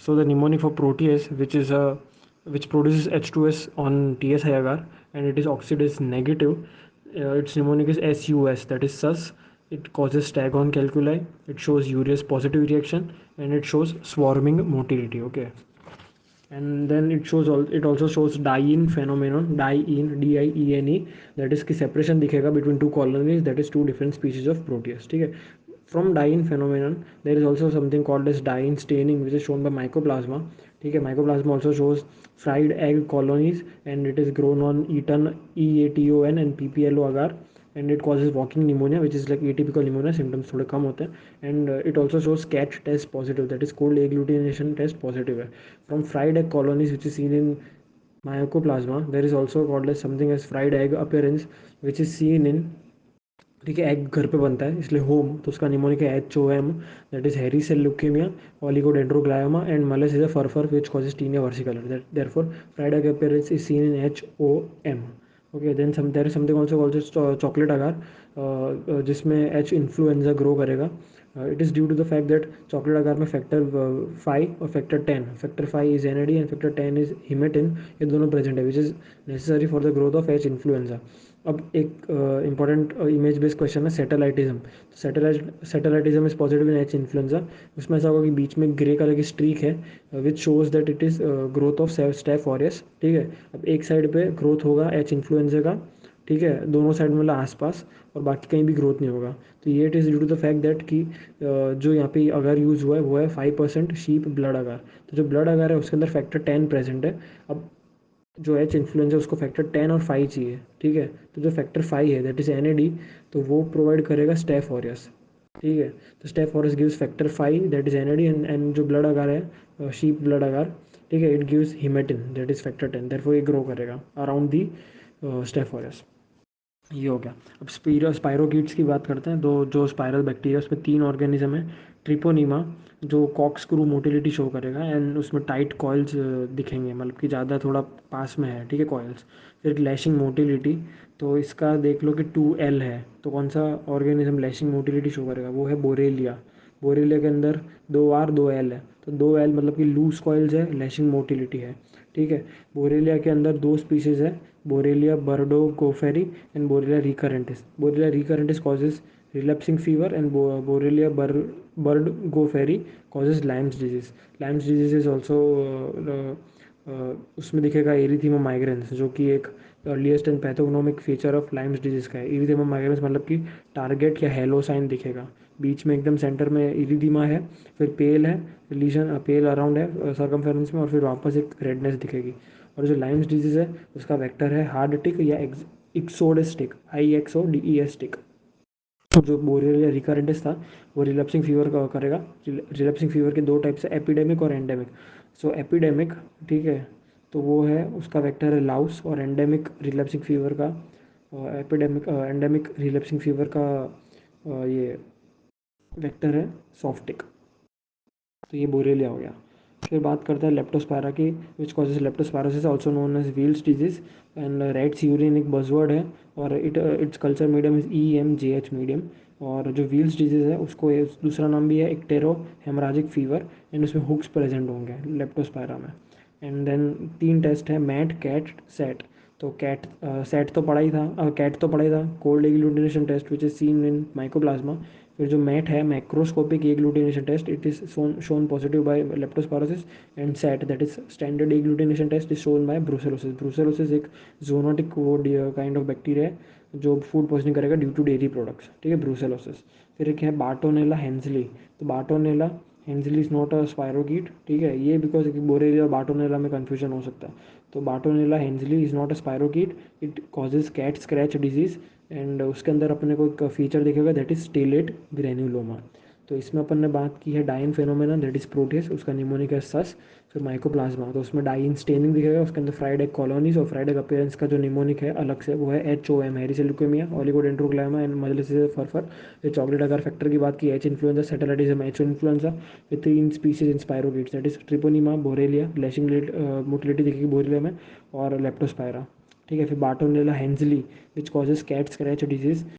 So the mnemonic for Proteus, which produces H2S on TS high agar, and it is oxidase negative. Its mnemonic is SUS, that is sus. It causes Staghorn calculi. It shows urease positive reaction, and it shows swarming motility. Okay, and then it also shows diene phenomenon, diene, DIENE, that is कि separation दिखेगा between two colonies, that is two different species of Proteus. ठीक है. From diene phenomenon there is also something called as diene staining, which is shown by mycoplasma. ठीक है. Mycoplasma also shows fried egg colonies, and it is grown on eaten EATON and PPLO agar, and it causes walking pneumonia, which is like atypical pneumonia. Symptoms थोड़े कम होते हैं, and it also shows CAT test positive, that is cold agglutination test positive है. From fried egg colonies, which is seen in mycoplasma, there is also called as something as fried egg appearance, which is seen in, ठीक है, egg घर पे बनता है इसलिए home, तो उसका निमोनिक है HOM, that is hairy cell leukemia, oligodendroglioma, and malassezia is a furfur which causes tinea versicolor, therefore fried egg appearance is seen in HOM. Okay, then there is something also called chocolate agar, जिसमें H influenza grow करेगा. It is due to the fact that chocolate agar में factor 5 और factor 10, factor 5 is NAD and factor 10 is hematin, ये दोनों present है, which is necessary for the growth of H influenza. अब एक important image based question है satellitism. Satellitism is positive in H influenza. उसमें ऐसा होगा कि बीच में ग्रे कलर की स्ट्रीक है, which shows that it is growth of staph aureus. ठीक है. अब एक साइड पे ग्रोथ होगा H इन्फ्लुएंजा का, ठीक है, दोनों साइड में मतलब आसपास, और बाकी कहीं भी ग्रोथ नहीं होगा. तो ये it is due to the fact that कि जो यहाँ पे अगर यूज़ हुआ है वो है 5% शीप ब्लड अगर. तो जो ब्लड अगर है उसके अंदर फैक्टर 10 प्रेजेंट है. अब जो H इन्फ्लुएंस है उसको फैक्टर 10 और 5 चाहिए. ठीक है. तो जो फैक्टर 5 है दैट इज़ NAD, तो वो प्रोवाइड करेगा स्टेफ ऑरियस. ठीक है. तो staph aureus gives factor 5 that is NAD, and जो ब्लड अगर है शीप ब्लड अगर, ठीक है, it gives haematin that is factor 10, therefore ये ग्रो करेगा अराउंड दी स्टेफ ऑरियस. ये हो गया. अब स्पायरोकीट्स की बात करते हैं. तो जो स्पायरल बैक्टीरिया, उसमें 3 ऑर्गेनिज्म है. ट्रिपोनीमा, जो कॉक्सक्रू मोटिलिटी शो करेगा, एंड उसमें टाइट कॉइल्स दिखेंगे, मतलब कि ज़्यादा थोड़ा पास में है. ठीक है, कॉइल्स. फिर लैशिंग मोटिलिटी, तो इसका देख लो कि 2L है. तो कौन सा ऑर्गेनिज्म लैशिंग मोटिलिटी शो करेगा, वो है बोरेलिया. बोरेलिया के अंदर 2 है. तो 2L मतलब कि लूज कॉइल्स है, लैशिंग मोटिलिटी है. ठीक है. बोरेलिया के अंदर 2 स्पीसीज है, Borrelia burgdorferi and Borrelia recurrentis. Borrelia recurrentis causes relapsing fever, and Borrelia burgdorferi causes Lyme's disease. Lyme's disease is also उसमें दिखेगा एरिथीमा माइग्रेंस, जो कि एक earliest and pathognomic feature of Lyme's disease का है. इरिथीमा माइग्रेंस मतलब कि टारगेट या हेलो साइन दिखेगा, बीच में एकदम सेंटर में इरिथीमा है, फिर पेल है, लीजन पेल अराउंड है सर्कमफेरेंस में, और फिर वापस एक रेडनेस दिखेगी. और जो लाइम्स डिजीज़ है उसका वेक्टर है हार्ड टिक या इक्सोडेस टिक, IXODES टिक. जो बोरेलिया रिकरेंटिस था वो रिलैप्सिंग फीवर का करेगा. रिलैप्सिंग फीवर के 2 टाइप्स है, एपिडेमिक और एंडेमिक. सो एपिडेमिक, ठीक है, तो वो है उसका वेक्टर है लाउस, और एंडेमिक रिलैप्सिंग फीवर का एंडेमिक रिलैप्सिंग फीवर का ये वेक्टर है सॉफ्टिक. तो ये बोरेलिया हो गया. फिर बात करते हैं लेप्टोस्पायरा की, which causes leptospirosis also known as Weil's disease, and rats urine एक बजवर्ड है, और its culture medium is EMJH medium. और जो व्हील्स डिजीज़ है उसको दूसरा नाम भी है इक्टेरो हेमराजिक फीवर, एंड उसमें हुक्स प्रेजेंट होंगे लेप्टोस्पायरा में. एंड देन 3 टेस्ट है, मैट, कैट, सेट. तो सेट तो पढ़ा ही था, कैट तो पढ़ा ही था, cold agglutination test which is seen in mycoplasma. फिर जो मैट है macroscopic agglutination test, it is shown positive by leptospirosis. And SAT that is standard agglutination test is shown by brucellosis. Brucellosis एक zoonotic वो kind of bacteria है जो food poisoning करेगा due to dairy products. ठीक है, brucellosis. फिर एक है बार्टोनेला हेंजली. तो Bartonella henselae is not a spirochete. ठीक है, ये बिकॉज बोरेलिया और बार्टोनेला में कन्फ्यूजन हो सकता है. तो Bartonella henselae is not a spirochete, it causes cat scratch disease, and उसके अंदर अपने को एक फीचर दिखेगा दैट इज स्टेलेट ग्रेन्युलोमा. तो इसमें अपन ने बात की है Dienes phenomena, that is Proteus, उसका निमोनिक है सस. फिर माइकोप्लाज्मा, तो उसमें डाइन स्टेनिंग दिखेगा, उसके अंदर फ्राइड एग कॉलोनीज, और फ्राइड एग अपीयरेंस का जो निमोनिक है अलग से वो है HOM, hairy cell leukemia, oligodendroglioma, and malassezia furfur. फिर चॉकलेट अगर फैक्टर की बात की, H influenza, satellitism, H influenza. फिर 3 species in spirochetes, that is Treponema, Borrelia, lashing motility दिखेगी बोरेलिया में, और लेप्टोस्पायरा. ठीक है. फिर Bartonella henselae which causes cat scratch disease.